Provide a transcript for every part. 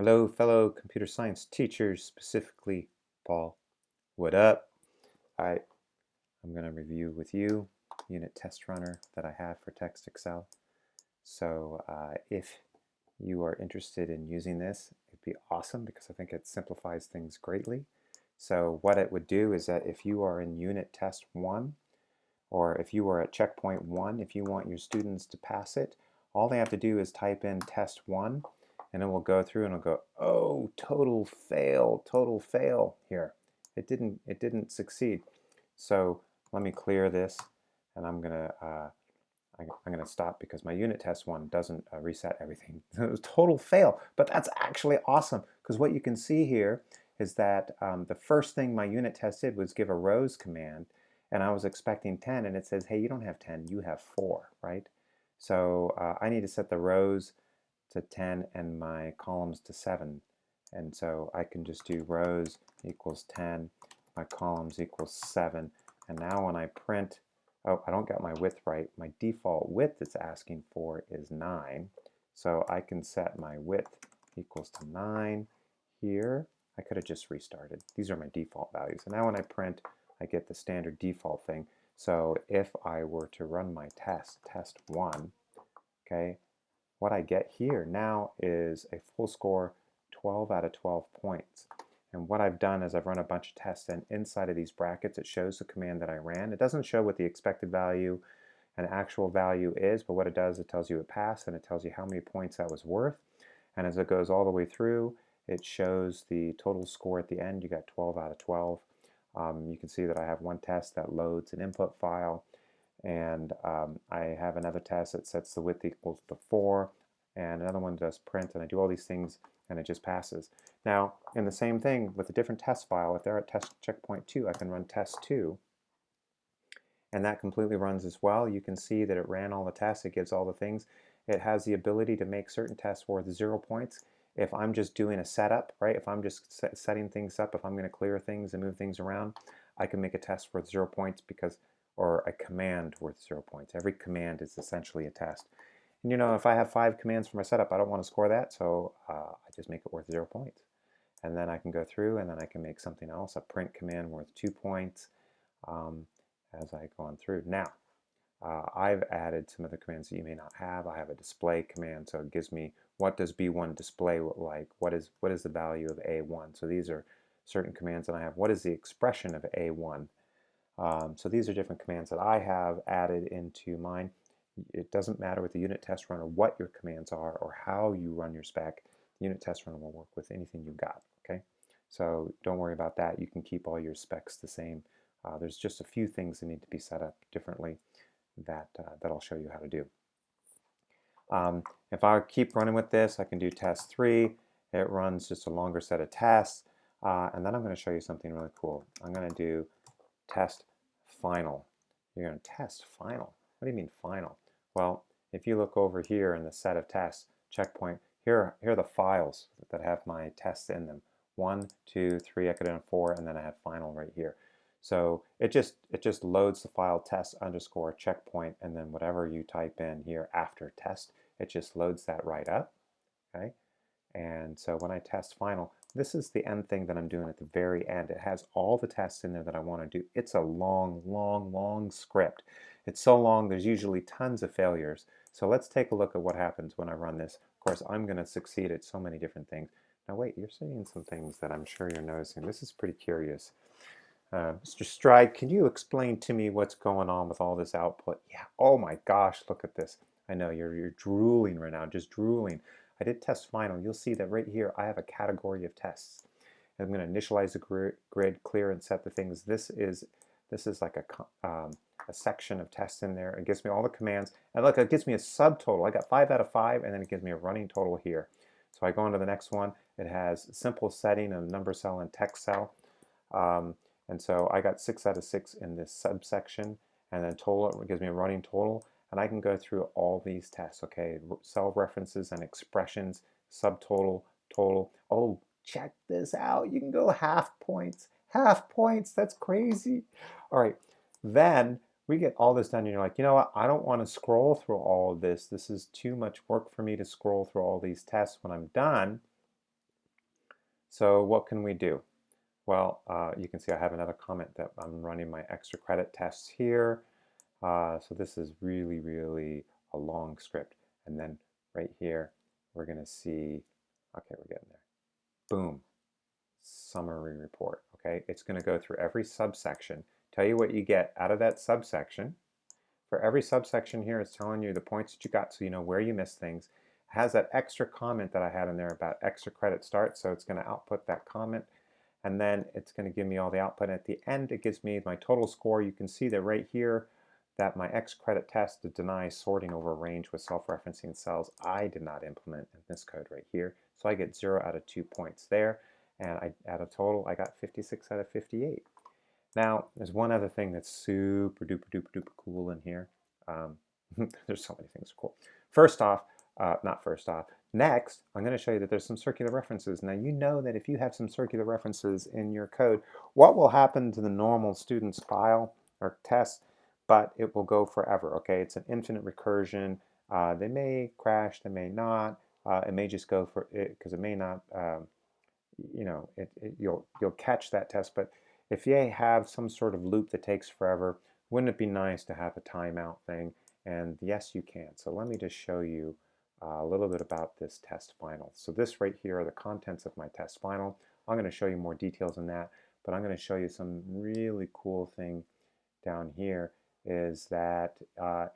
Hello, fellow computer science teachers, specifically Paul. What up? I'm going to review with you unit test runner that I have for TextExcel. So if you are interested in using this, it'd be awesome because I think it simplifies things greatly. So what it would do is that if you are in unit test 1, or if you are at checkpoint 1, if you want your students to pass it, all they have to do is type in test 1, and it will go through and it'll go, oh, total fail here. It didn't succeed. So let me clear this, and I'm gonna stop because my unit test 1 doesn't reset everything. It was total fail, but that's actually awesome because what you can see here is that the first thing my unit test did was give a rows command, and I was expecting 10, and it says, hey, you don't have 10, you have 4, right? So I need to set the rows to 10 and my columns to 7. And so I can just do rows equals 10, my columns equals 7. And now when I print, oh, I don't got my width right. My default width it's asking for is 9. So I can set my width equals to 9 here. I could have just restarted. These are my default values. And now when I print, I get the standard default thing. So if I were to run my test 1, okay, what I get here now is a full score 12 out of 12 points. And what I've done is I've run a bunch of tests, and inside of these brackets it shows the command that I ran. It doesn't show what the expected value and actual value is, but what it does, it tells you it passed, and it tells you how many points that was worth. And as it goes all the way through, it shows the total score at the end. You got 12 out of 12. You can see that I have one test that loads an input file, and I have another test that sets the width equals to 4, and another one does print, and I do all these things and it just passes. Now, in the same thing with a different test file, if they're at test checkpoint 2, I can run test 2, and that completely runs as well. You can see that it ran all the tests, it gives all the things. It has the ability to make certain tests worth 0 points. If I'm just doing a setup, right, if I'm just setting things up, if I'm going to clear things and move things around, I can make a test worth 0 points because, or a command worth 0 points. Every command is essentially a test. And you know, if I have 5 commands for my setup, I don't want to score that, so I just make it worth 0 points. And then I can go through and then I can make something else, a print command worth 2 points as I go on through. Now, I've added some of the commands that you may not have. I have a display command, so it gives me what does B1 display look like? What is the value of A1? So these are certain commands that I have. What is the expression of A1? So these are different commands that I have added into mine. It doesn't matter with the unit test runner what your commands are or how you run your spec. The unit test runner will work with anything you've got. Okay, so don't worry about that. You can keep all your specs the same. There's just a few things that need to be set up differently that I'll show you how to do. If I keep running with this, I can do test 3. It runs just a longer set of tests, and then I'm going to show you something really cool. I'm going to do test final. You're going to test final. What do you mean final? Well, if you look over here in the set of tests, checkpoint, here are the files that have my tests in them. 1, 2, 3, I could have 4, and then I have final right here. So it just loads the file test underscore checkpoint, and then whatever you type in here after test, it just loads that right up. Okay, and so when I test final, this is the end thing that I'm doing at the very end. It has all the tests in there that I want to do. It's a long script. It's so long, there's usually tons of failures. So let's take a look at what happens when I run this. Of course, I'm going to succeed at so many different things. Now wait, you're seeing some things that I'm sure you're noticing. This is pretty curious. Mr. Stride, can you explain to me what's going on with all this output? Yeah, oh my gosh, look at this. I know you're drooling right now, just drooling. I did test final. You'll see that right here I have a category of tests. I'm going to initialize the grid, clear, and set the things. This is like a section of tests in there. It gives me all the commands, and look, it gives me a subtotal. I got 5 out of 5, and then it gives me a running total here. So I go on to the next one. It has simple setting of number cell and text cell. And so I got 6 out of 6 in this subsection, and then total, it gives me a running total, and I can go through all these tests, okay? Cell references and expressions, subtotal, total. Oh, check this out. You can go half points, that's crazy. All right, then we get all this done, and you're like, you know what? I don't want to scroll through all of this. This is too much work for me to scroll through all these tests. When I'm done, So what can we do? Well, you can see I have another comment that I'm running my extra credit tests here. So this is really, really a long script. And then right here, we're going to see, okay, we're getting there. Boom, summary report. Okay, it's going to go through every subsection, tell you what you get out of that subsection. For every subsection here, it's telling you the points that you got so you know where you missed things. It has that extra comment that I had in there about extra credit start, so it's going to output that comment, and then it's going to give me all the output. At the end, it gives me my total score. You can see that right here that my X credit test denies sorting over range with self-referencing cells. I did not implement in this code right here, so I get 0 out of 2 points there, and at a total, I got 56 out of 58. Now, there's one other thing that's super duper duper duper cool in here. There's so many things cool. First off, next, I'm going to show you that there's some circular references. Now, you know that if you have some circular references in your code, what will happen to the normal student's file or test, but it will go forever, okay? It's an infinite recursion. They may crash, they may not. It may just go for it, because it may not, you know, you'll catch that test, but if you have some sort of loop that takes forever, wouldn't it be nice to have a timeout thing? And yes, you can. So let me just show you a little bit about this test final. So this right here are the contents of my test final. I'm going to show you more details in that, but I'm going to show you some really cool thing down here is that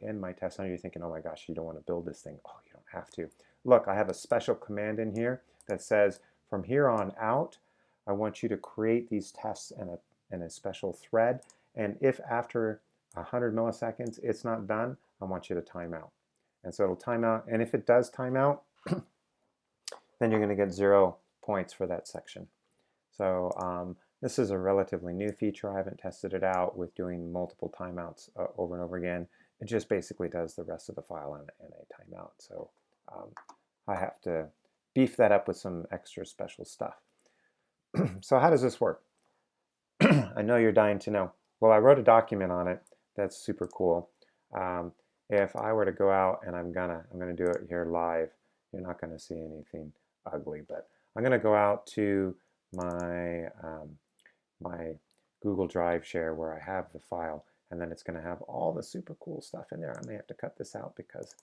in my test final, you're thinking, oh my gosh, you don't want to build this thing. Oh, you don't have to. Look, I have a special command in here that says, from here on out, I want you to create these tests in a special thread, and if after 100 milliseconds it's not done, I want you to time out. And so it'll time out, and if it does time out, then you're going to get 0 points for that section. So this is a relatively new feature. I haven't tested it out with doing multiple timeouts over and over again. It just basically does the rest of the file in a timeout. So I have to beef that up with some extra special stuff. So how does this work? I know you're dying to know. Well, I wrote a document on it that's super cool. If I were to go out, and I'm gonna do it here live, you're not gonna see anything ugly, but I'm gonna go out to my my Google Drive share where I have the file, and then it's gonna have all the super cool stuff in there. I may have to cut this out because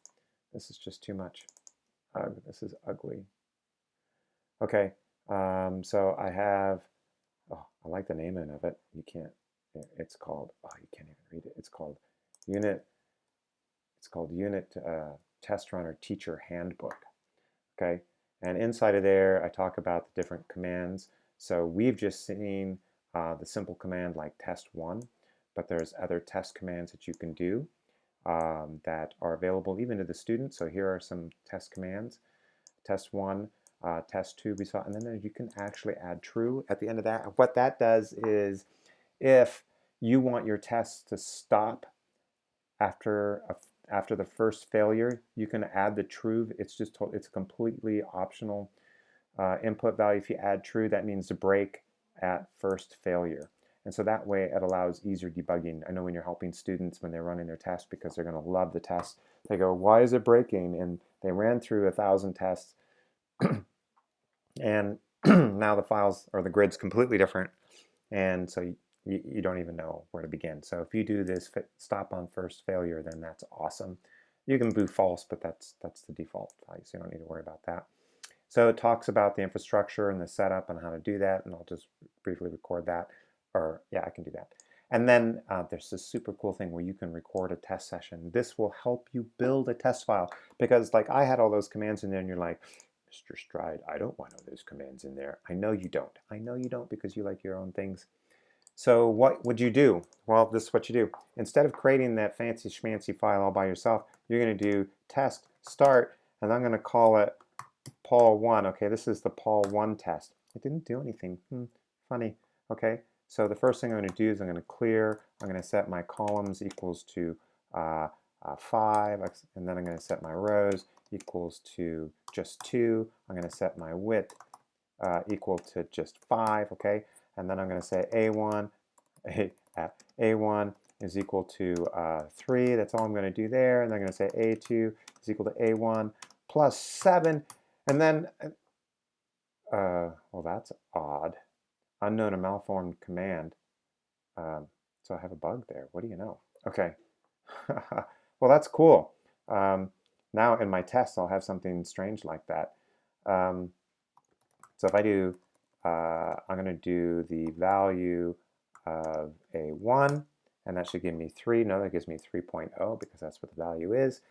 this is just too much. This is ugly. Okay, so I have, oh, I like the name of it. You can't, it's called, oh, you can't even read it. It's called UnitTestRunner Teacher Handbook. Okay, and inside of there, I talk about the different commands. So we've just seen the simple command like test1, but there's other test commands that you can do that are available even to the student. So here are some test commands. Test1, test2 we saw, and then you can actually add true at the end of that. What that does is if you want your test to stop after the first failure, you can add the true. It's completely optional input value. If you add true, that means to break at first failure. And so that way it allows easier debugging. I know when you're helping students when they're running their test, because they're going to love the test, they go, why is it breaking? And they ran through 1,000 tests and now the files or the grid's completely different, and so you don't even know where to begin. So if you do this stop on first failure, then that's awesome. You can do false, but that's the default value, so you don't need to worry about that. So it talks about the infrastructure and the setup and how to do that, and I'll just briefly record that, or yeah, I can do that. And then there's this super cool thing where you can record a test session. This will help you build a test file, because like I had all those commands in there and you're like, Mr. Stride, I don't want all those commands in there. I know you don't. I know you don't, because you like your own things. So what would you do? Well, this is what you do. Instead of creating that fancy schmancy file all by yourself, you're going to do test start, and I'm going to call it Paul1. Okay, this is the Paul1 test. It didn't do anything. Funny. Okay, so the first thing I'm going to do is I'm going to clear. I'm going to set my columns equals to 5, and then I'm going to set my rows equals to just 2. I'm going to set my width equal to just 5, okay? And then I'm going to say A1 is equal to 3. That's all I'm going to do there. And then I'm going to say A2 is equal to A1 plus 7. And then Well, that's odd. Unknown or malformed command. So I have a bug there. What do you know? Okay. Well, that's cool. Now in my tests, I'll have something strange like that. So if I do, I'm going to do the value of a1, and that should give me 3. No, that gives me 3.0 because that's what the value is.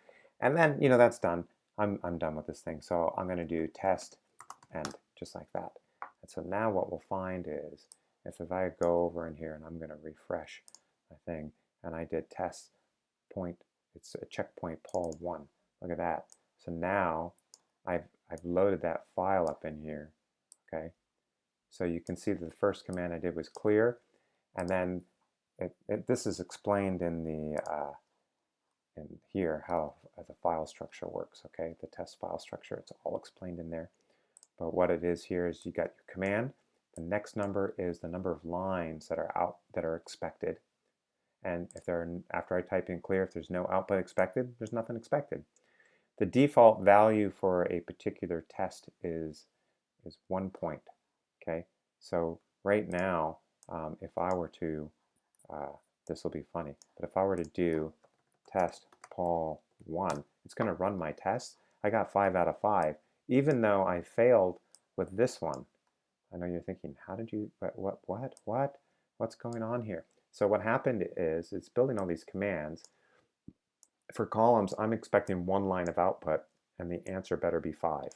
And then, that's done. I'm done with this thing. So I'm going to do test end, just like that. And so now what we'll find is, if I go over in here and I'm going to refresh my thing, and I did test point, it's a checkpoint Paul 1. Look at that. So now I've loaded that file up in here. Okay, so you can see that the first command I did was clear, and then this is explained in the in here how the file structure works. Okay, the test file structure, it's all explained in there. But what it is here is you got your command. The next number is the number of lines that are expected. And if after I type in clear, if there's no output expected, there's nothing expected. The default value for a particular test is 1 point. Okay, so right now, if I were to, this will be funny, but if I were to do test Paul 1, it's going to run my test. I got 5 out of 5, even though I failed with this one. I know you're thinking, how did you, what's going on here? So what happened is, it's building all these commands. For columns, I'm expecting 1 line of output, and the answer better be 5.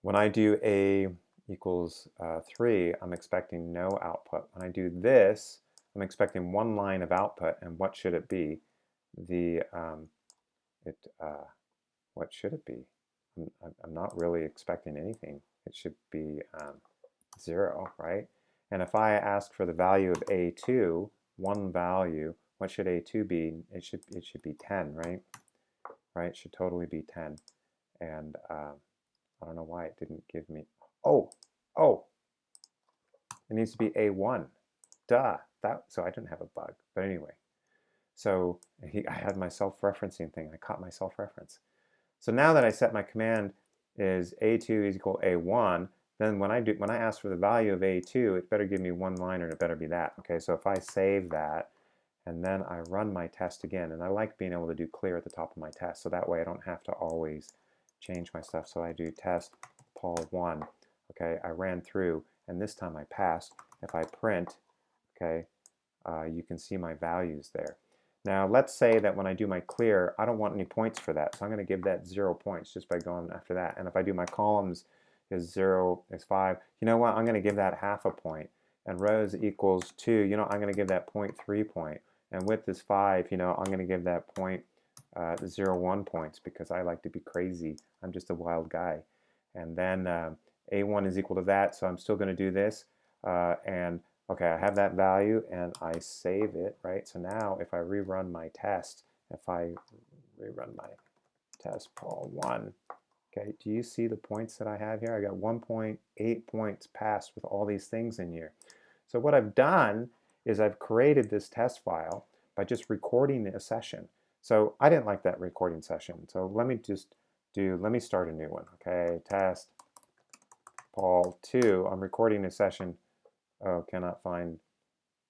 When I do a equals 3, I'm expecting no output. When I do this, I'm expecting 1 line of output, and what should it be? What should it be? I'm not really expecting anything. It should be 0, right? And if I ask for the value of A2, 1 value, what should A2 be? It should be 10, right? Right? It should totally be 10. And I don't know why it didn't give me. Oh, it needs to be A1. Duh. So I didn't have a bug. But anyway, so I had my self-referencing thing. I caught my self-reference. So now that I set my command is A2 is equal to A1, then when I ask for the value of A2, it better give me 1 line, or it better be that. Okay, so if I save that and then I run my test again, and I like being able to do clear at the top of my test, so that way I don't have to always change my stuff. So I do test Paul 1. Okay, I ran through, and this time I passed. If I print, okay, you can see my values there. Now let's say that when I do my clear, I don't want any points for that, so I'm going to give that 0 points just by going after that. And if I do my columns is 0 is 5, you know what, I'm going to give that half a point. And rows equals 2, you know, I'm going to give that 0.3 point. And width is 5, you know, I'm going to give that 0.01 points, because I like to be crazy. I'm just a wild guy. And then A1 is equal to that, so I'm still going to do this. And okay, I have that value, and I save it, right? So now if I rerun my test, if I rerun my test Paul 1, okay, do you see the points that I have here? I got 1.8 points passed with all these things in here. So what I've done is I've created this test file by just recording a session. So I didn't like that recording session. So let me start a new one. Okay, test Paul 2. I'm recording a session. Oh, cannot find.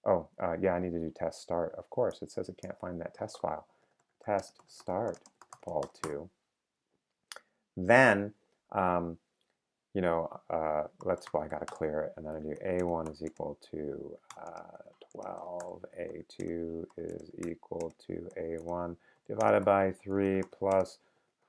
Oh, yeah, I need to do test start. Of course, it says it can't find that test file. Test start Paul 2. Then, let's, well, I got to clear it, and then I do A1 is equal to 12, A2 is equal to A1 divided by 3 plus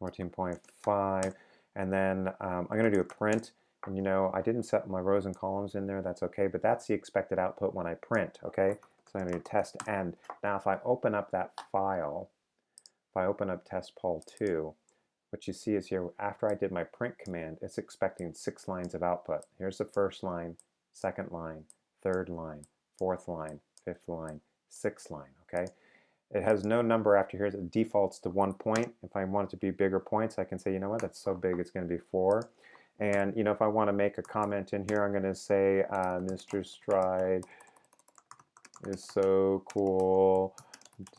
14.5, and then I'm going to do a print. And I didn't set my rows and columns in there, that's okay, but that's the expected output when I print, okay? So I'm going to do test end. Now if I open up that file, if I open up test Paul 2, what you see is here, after I did my print command, it's expecting 6 lines of output. Here's the first line, second line, third line, fourth line, fifth line, sixth line, okay? It has no number after here, it defaults to 1 point. If I want it to be bigger points, I can say, you know what, that's so big it's going to be 4. And if I want to make a comment in here, I'm going to say, Mr. Stride is so cool.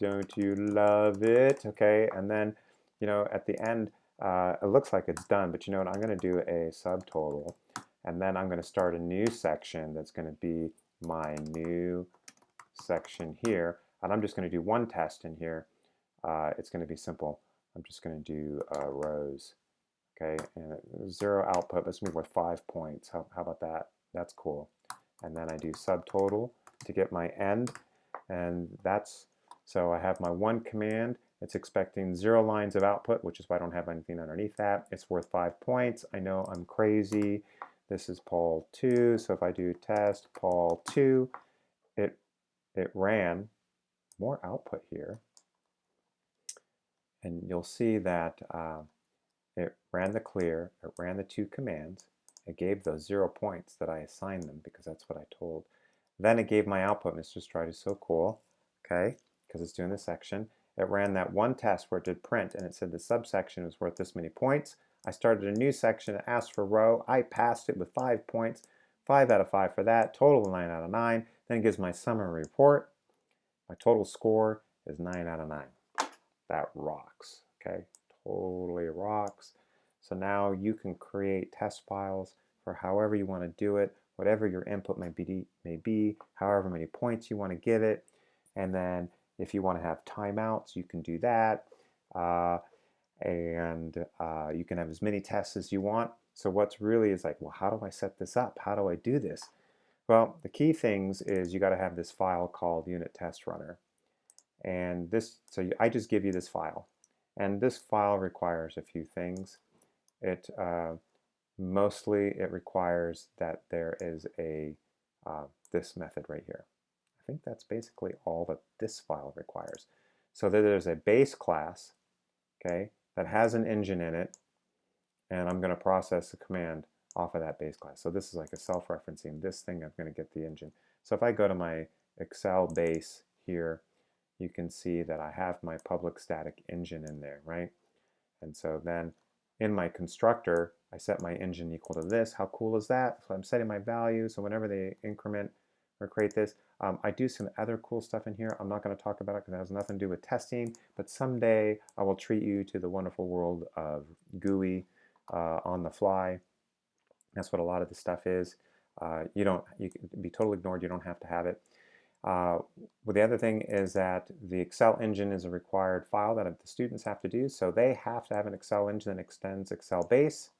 Don't you love it? Okay, and then, at the end, it looks like it's done, but you know what? I'm going to do a subtotal, and then I'm going to start a new section that's going to be my new section here, and I'm just going to do one test in here. It's going to be simple. I'm just going to do rows, okay, and 0 output. Let's move with 5 points. How about that? That's cool. And then I do subtotal to get my end, and that's, so I have my one command. It's expecting 0 lines of output, which is why I don't have anything underneath that. It's worth 5 points. I know I'm crazy. This is Paul 2, so if I do test Paul 2, it ran more output here. And you'll see that it ran the clear, it ran the 2 commands, it gave those 0 points that I assigned them because that's what I told. Then it gave my output. Mr. Stride is so cool, okay, because it's doing the section. It ran that one test where it did print, and it said the subsection was worth this many points. I started a new section, it asked for row. I passed it with 5 points, 5 out of 5 for that, total 9 out of 9. Then it gives my summary report. My total score is 9 out of 9. That rocks, okay? Totally rocks. So now you can create test files for however you want to do it, whatever your input may be, however many points you want to give it. And then if you want to have timeouts, you can do that. You can have as many tests as you want. So what's really is like, well, how do I set this up? How do I do this? Well, the key things is you got to have this file called UnitTestRunner. And this, so I just give you this file. And this file requires a few things. It mostly it requires that there is a this method right here. I think that's basically all that this file requires. So that there's a base class, okay, that has an engine in it, and I'm going to process a command off of that base class. So this is like a self-referencing. This thing I'm going to get the engine. So if I go to my Excel base here, you can see that I have my public static engine in there, right? And so then in my constructor, I set my engine equal to this. How cool is that? So I'm setting my value, so whenever they increment or create this, I do some other cool stuff in here. I'm not going to talk about it because it has nothing to do with testing, but someday I will treat you to the wonderful world of GUI on the fly. That's what a lot of the stuff is. You can be totally ignored. You don't have to have it. Well, the other thing is that the Excel engine is a required file that the students have to do, so they have to have an Excel engine that extends Excel base,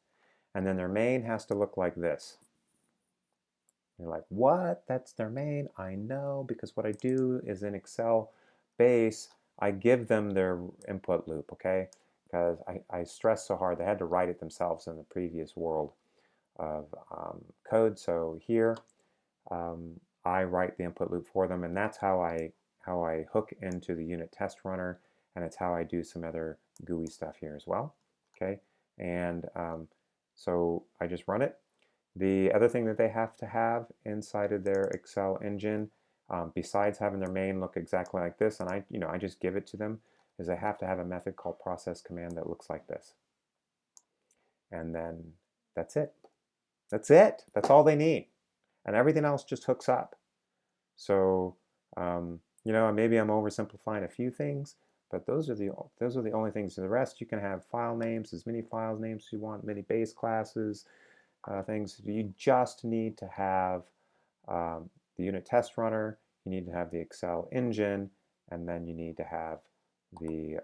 and then their main has to look like this. You're like, what? That's their main? I know, because what I do is in Excel base, I give them their input loop, okay? Because I stress so hard, they had to write it themselves in the previous world of code. So here, I write the input loop for them, and that's how I hook into the unit test runner, and it's how I do some other GUI stuff here as well. Okay, and so I just run it. The other thing that they have to have inside of their Excel engine, besides having their main look exactly like this, and I just give it to them, is they have to have a method called process command that looks like this. And then that's it. That's it. That's all they need. And everything else just hooks up. So maybe I'm oversimplifying a few things, but those are the only things. The rest, you can have file names, as many file names as you want, many base classes, things. You just need to have the unit test runner. You need to have the Excel engine, and then you need to have the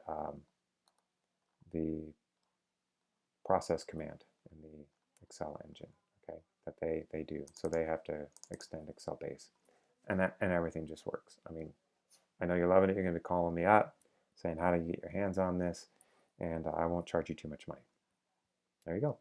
process command in the Excel engine. Okay, that they do. So they have to extend Excel base, and everything just works. I mean, I know you're loving it. You're going to be calling me up, saying how to get your hands on this, and I won't charge you too much money. There you go.